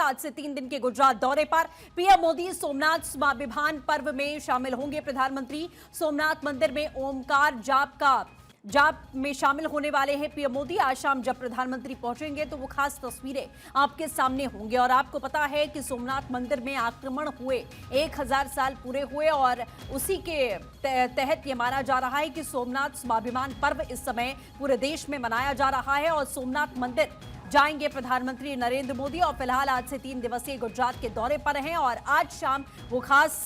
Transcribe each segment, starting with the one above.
आज से 3 दिन के गुजरात दौरे पर। पीएम मोदी सोमनाथ स्वाभिमान पर्व में शामिल होंगे। प्रधानमंत्री सोमनाथ मंदिर में ओमकार जाप में शामिल होने वाले हैं पीएम मोदी। आज शाम जब प्रधानमंत्री पहुंचेंगे तो वो खास तस्वीरें आपके सामने होंगे। और आपको पता है कि सोमनाथ मंदिर में आक्रमण हुए 1000 साल पूरे हुए और उसी के तहत ये माना जा रहा है कि सोमनाथ स्वाभिमान पर्व इस समय पूरे देश में मनाया जा रहा है। और सोमनाथ मंदिर जाएंगे प्रधानमंत्री नरेंद्र मोदी और फिलहाल आज से 3 दिवसीय गुजरात के दौरे पर हैं। और आज शाम वो खास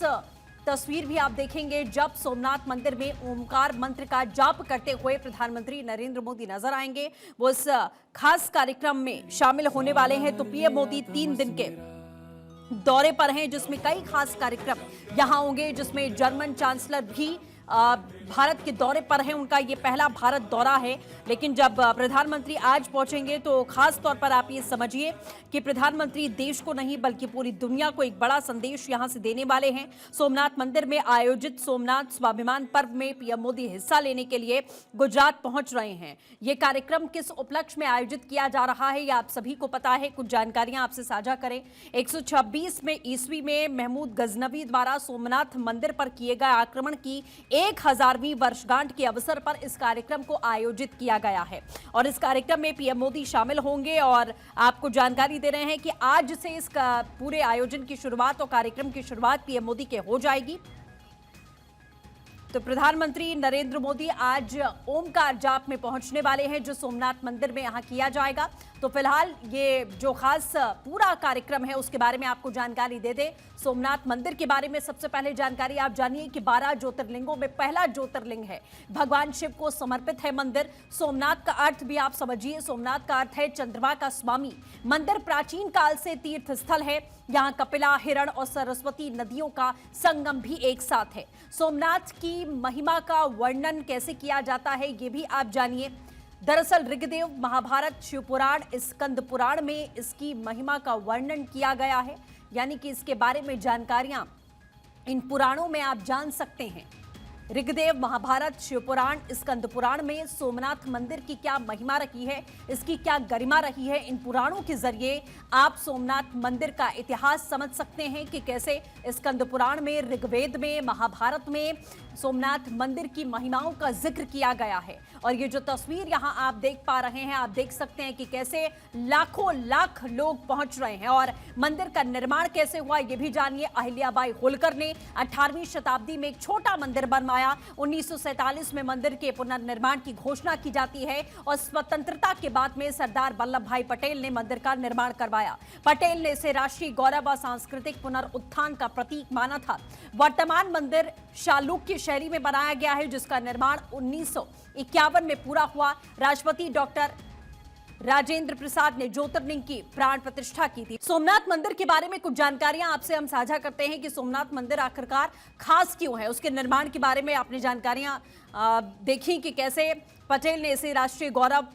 तस्वीर भी आप देखेंगे जब सोमनाथ मंदिर में ओमकार मंत्र का जाप करते हुए प्रधानमंत्री नरेंद्र मोदी नजर आएंगे। वो इस खास कार्यक्रम में शामिल होने वाले हैं। तो पीएम मोदी 3 दिन के दौरे पर हैं जिसमें कई खास कार्यक्रम यहां होंगे, जिसमें जर्मन चांसलर भी भारत के दौरे पर हैं। उनका ये पहला भारत दौरा है। लेकिन जब प्रधानमंत्री आज पहुंचेंगे तो खास तौर पर आप ये समझिए कि प्रधानमंत्री देश को नहीं बल्कि पूरी दुनिया को एक बड़ा संदेश यहां से देने वाले हैं। सोमनाथ मंदिर में आयोजित सोमनाथ स्वाभिमान पर्व में पीएम मोदी हिस्सा लेने के लिए गुजरात पहुंच रहे हैं। ये कार्यक्रम किस उपलक्ष्य में आयोजित किया जा रहा है ये आप सभी को पता है। कुछ जानकारियां आपसे साझा करें। 126 में ईस्वी में महमूद गजनवी द्वारा सोमनाथ मंदिर पर किए गए आक्रमण की 1000वीं वर्षगांठ के अवसर पर इस कार्यक्रम को आयोजित किया गया है। और इस कार्यक्रम में पीएम मोदी शामिल होंगे और आपको जानकारी दे रहे हैं कि आज से इस पूरे आयोजन की शुरुआत और कार्यक्रम की शुरुआत पीएम मोदी के हो जाएगी। तो प्रधानमंत्री नरेंद्र मोदी आज ओमकार जाप में पहुंचने वाले हैं जो सोमनाथ मंदिर में यहां किया जाएगा। तो फिलहाल ये जो खास पूरा कार्यक्रम है उसके बारे में आपको जानकारी दे दे। सोमनाथ मंदिर के बारे में सबसे पहले जानकारी आप जानिए कि 12 ज्योतिर्लिंगों में पहला ज्योतिर्लिंग है। भगवान शिव को समर्पित है मंदिर। सोमनाथ का अर्थ भी आप समझिए। सोमनाथ का अर्थ है चंद्रमा का स्वामी। मंदिर प्राचीन काल से तीर्थ स्थल है। यहाँ कपिला, हिरण और सरस्वती नदियों का संगम भी एक साथ है। सोमनाथ की महिमा का वर्णन कैसे किया जाता है ये भी आप जानिए। दरअसल ऋग्वेद, महाभारत, शिवपुराण, स्कंद पुराण में इसकी महिमा का वर्णन किया गया है। यानी कि इसके बारे में जानकारियां इन पुराणों में आप जान सकते हैं। ऋग्वेद, महाभारत, शिवपुराण, स्कंद पुराण में सोमनाथ मंदिर की क्या महिमा रही है, इसकी क्या गरिमा रही है, इन पुराणों के जरिए आप सोमनाथ मंदिर का इतिहास समझ सकते हैं कि कैसे स्कंद पुराण में, ऋग्वेद में, महाभारत में सोमनाथ मंदिर की महिमाओं का जिक्र किया गया है। और ये जो तस्वीर यहाँ आप देख पा रहे हैं, आप देख सकते हैं कि कैसे लाखों लाख लोग पहुंच रहे हैं। और मंदिर का निर्माण कैसे हुआ ये भी जानिए। अहिल्याबाई होलकर ने 18वीं शताब्दी में एक छोटा मंदिर बनवाया। 1947 में मंदिर के पुनर्निर्माण की घोषणा की जाती है और स्वतंत्रता के बाद में सरदार वल्लभ भाई पटेल ने मंदिर का निर्माण करवाया। पटेल ने इसे राष्ट्रीय गौरव व सांस्कृतिक पुनरुत्थान का प्रतीक माना था। वर्तमान मंदिर चालुक्य शैली में बनाया गया है जिसका निर्माण 1951 में पूरा हुआ। राष्ट्रपति डॉक्टर राजेंद्र प्रसाद ने ज्योतिर्लिंग की प्राण प्रतिष्ठा की थी। सोमनाथ मंदिर के बारे में कुछ जानकारियां आपसे हम साझा करते हैं कि सोमनाथ मंदिर आखिरकार खास क्यों है। उसके निर्माण के बारे में आपने जानकारियां देखी कि कैसे पटेल ने इसे राष्ट्रीय गौरव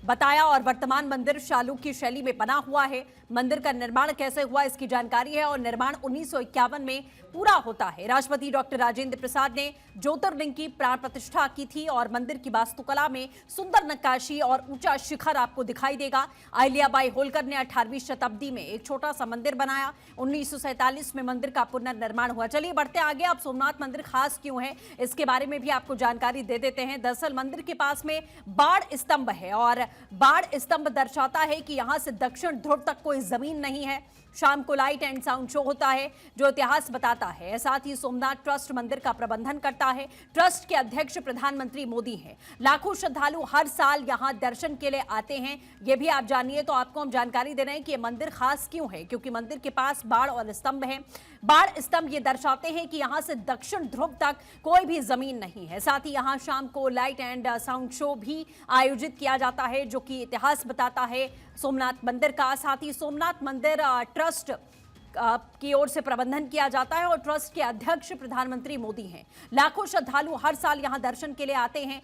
बताया और वर्तमान मंदिर चालुक्य शैली में बना हुआ है। मंदिर का निर्माण कैसे हुआ इसकी जानकारी है और निर्माण 1951 में पूरा होता है। राष्ट्रपति डॉक्टर राजेंद्र प्रसाद ने ज्योतिर्लिंग की प्राण प्रतिष्ठा की थी और मंदिर की वास्तुकला में सुंदर नक्काशी और ऊंचा शिखर आपको दिखाई देगा। अहिल्याबाई होलकर ने 18वीं शताब्दी में एक छोटा सा मंदिर बनाया। 1947 में मंदिर का पुनर्निर्माण हुआ। चलिए बढ़ते आगे। अब सोमनाथ मंदिर खास क्यों है इसके बारे में भी आपको जानकारी दे देते हैं। दरअसल मंदिर के पास में बाढ़ स्तंभ है और बाढ़ स्तंभ दर्शाता है कि यहां से दक्षिण ध्रुव तक कोई जमीन नहीं है। शाम को लाइट एंड साउंड शो होता है जो इतिहास बताता है। साथ ही सोमनाथ ट्रस्ट मंदिर का प्रबंधन करता है। ट्रस्ट के अध्यक्ष प्रधानमंत्री मोदी हैं। लाखों श्रद्धालु हर साल यहां दर्शन के लिए आते हैं। ये भी आप जानिए। तो आपको हम जानकारी दे रहे हैं कि ये मंदिर खास क्यों है, क्योंकि मंदिर के पास बाढ़ और स्तंभ है। बाढ़ स्तंभ ये दर्शाते हैं कि यहां से दक्षिण ध्रुव तक कोई भी जमीन नहीं है। साथ ही यहां शाम को लाइट एंड साउंड शो भी आयोजित किया जाता है जो कि इतिहास बताता है सोमनाथ मंदिर का। साथ ही सोमनाथ मंदिर ट्रस्ट की ओर से प्रबंधन किया जाता है और ट्रस्ट के अध्यक्ष प्रधानमंत्री मोदी हैं। लाखों श्रद्धालु हर साल यहां दर्शन के लिए आते हैं।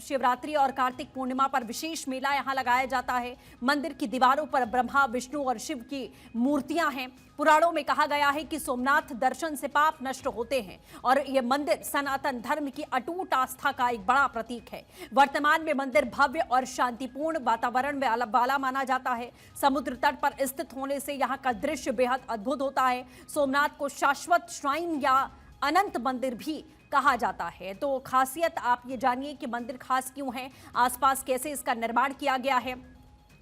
शिवरात्रि और कार्तिक पूर्णिमा पर विशेष मेला यहां लगाया जाता है। मंदिर की दीवारों पर ब्रह्मा, विष्णु और शिव की मूर्तियां हैं। पुराणों में कहा गया है कि सोमनाथ दर्शन से पाप नष्ट होते हैं और यह मंदिर सनातन धर्म की अटूट आस्था का एक बड़ा प्रतीक है। वर्तमान में मंदिर भव्य और शांतिपूर्ण वातावरण में वाला माना जाता है। समुद्र तट पर स्थित होने से यहाँ का दृश्य बेहद अद्भुत होता है। सोमनाथ को शाश्वत श्राइन या अनंत मंदिर भी कहा जाता है। तो खासियत आप ये जानिए कि मंदिर खास क्यों है, आसपास कैसे इसका निर्माण किया गया है।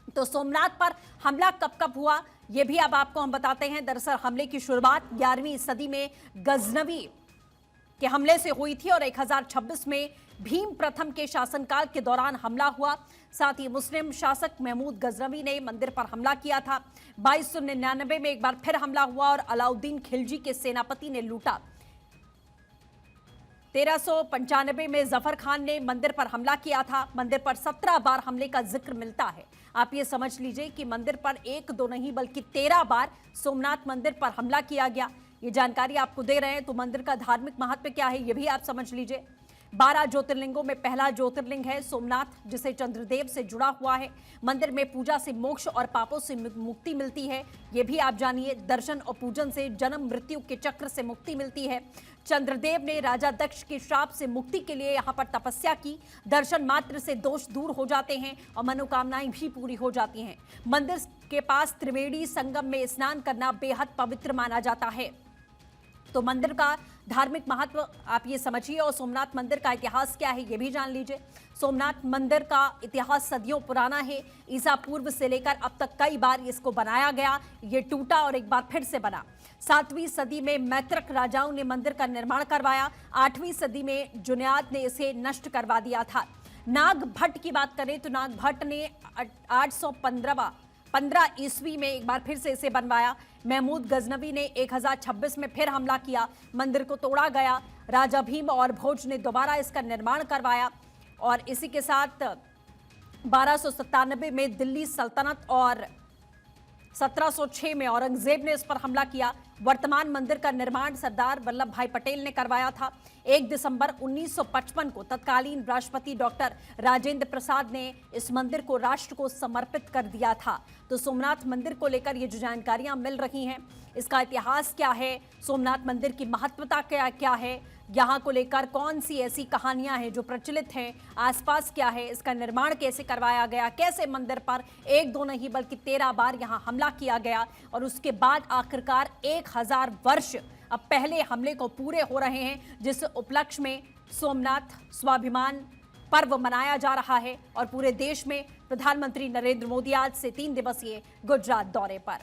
तो सोमनाथ पर हमला कब हुआ ये भी अब आपको हम बताते हैं। दरअसल हमले की शुरुआत 11वीं सदी में गजनवी के हमले से हुई थी और 1026 में भीम प्रथम के शासनकाल के दौरान हमला हुआ। साथ ही मुस्लिम शासक महमूद गजनवी ने मंदिर पर हमला किया था। 2299 में एक बार फिर हमला हुआ और अलाउद्दीन खिलजी के सेनापति ने लूटा। 1395 में जफर खान ने मंदिर पर हमला किया था। मंदिर पर 17 बार हमले का जिक्र मिलता है। आप ये समझ लीजिए कि मंदिर पर 1-2 नहीं बल्कि 13 बार सोमनाथ मंदिर पर हमला किया गया। ये जानकारी आपको दे रहे हैं। तो मंदिर का धार्मिक महत्व क्या है ये भी आप समझ लीजिए। 12 ज्योतिर्लिंगों में पहला ज्योतिर्लिंग है सोमनाथ, जिसे चंद्रदेव से जुड़ा हुआ है। मंदिर में पूजा से मोक्ष और पापों से मुक्ति मिलती है, ये भी आप जानिए। दर्शन और पूजन से जन्म मृत्यु के चक्र से मुक्ति मिलती है। चंद्रदेव ने राजा दक्ष के श्राप से मुक्ति के लिए यहाँ पर तपस्या की। दर्शन मात्र से दोष दूर हो जाते हैं और मनोकामनाएं भी पूरी हो जाती हैं। मंदिर के पास त्रिवेणी संगम में स्नान करना बेहद पवित्र माना जाता है। तो मंदिर का धार्मिक महत्व आप ये समझिए और सोमनाथ मंदिर का इतिहास क्या है ये भी जान लीजिए। सोमनाथ मंदिर का इतिहास सदियों पुराना है। ईसा पूर्व से लेकर अब तक कई बार इसको बनाया गया, ये टूटा और एक बार फिर से बना। 7वीं सदी में मैत्रक राजाओं ने मंदिर का निर्माण करवाया। 8वीं सदी में जुनियाद ने इसे नष्ट करवा दिया था। नाग भट्ट की बात करें तो नाग भट्ट ने 815 ईस्वी में एक बार फिर से इसे बनवाया। महमूद गजनवी ने 1026 में फिर हमला किया, मंदिर को तोड़ा गया। राजा भीम और भोज ने दोबारा इसका निर्माण करवाया और इसी के साथ 1297 में दिल्ली सल्तनत और 1706 में औरंगजेब ने इस पर हमला किया। वर्तमान मंदिर का निर्माण सरदार वल्लभ भाई पटेल ने करवाया था। 1 दिसंबर 1955 को तत्कालीन राष्ट्रपति डॉक्टर राजेंद्र प्रसाद ने इस मंदिर को राष्ट्र को समर्पित कर दिया था। तो सोमनाथ मंदिर को लेकर ये जो जानकारियां मिल रही हैं, इसका इतिहास क्या है, सोमनाथ मंदिर की महत्वता क्या है, यहाँ को लेकर कौन सी ऐसी कहानियां हैं जो प्रचलित हैं, आसपास क्या है, इसका निर्माण कैसे करवाया गया, कैसे मंदिर पर 1-2 नहीं बल्कि 13 बार यहाँ हमला किया गया और उसके बाद आखिरकार 1000 वर्ष अब पहले हमले को पूरे हो रहे हैं, जिस उपलक्ष्य में सोमनाथ स्वाभिमान पर्व मनाया जा रहा है और पूरे देश में प्रधानमंत्री नरेंद्र मोदी आज से 3 दिवसीय गुजरात दौरे पर।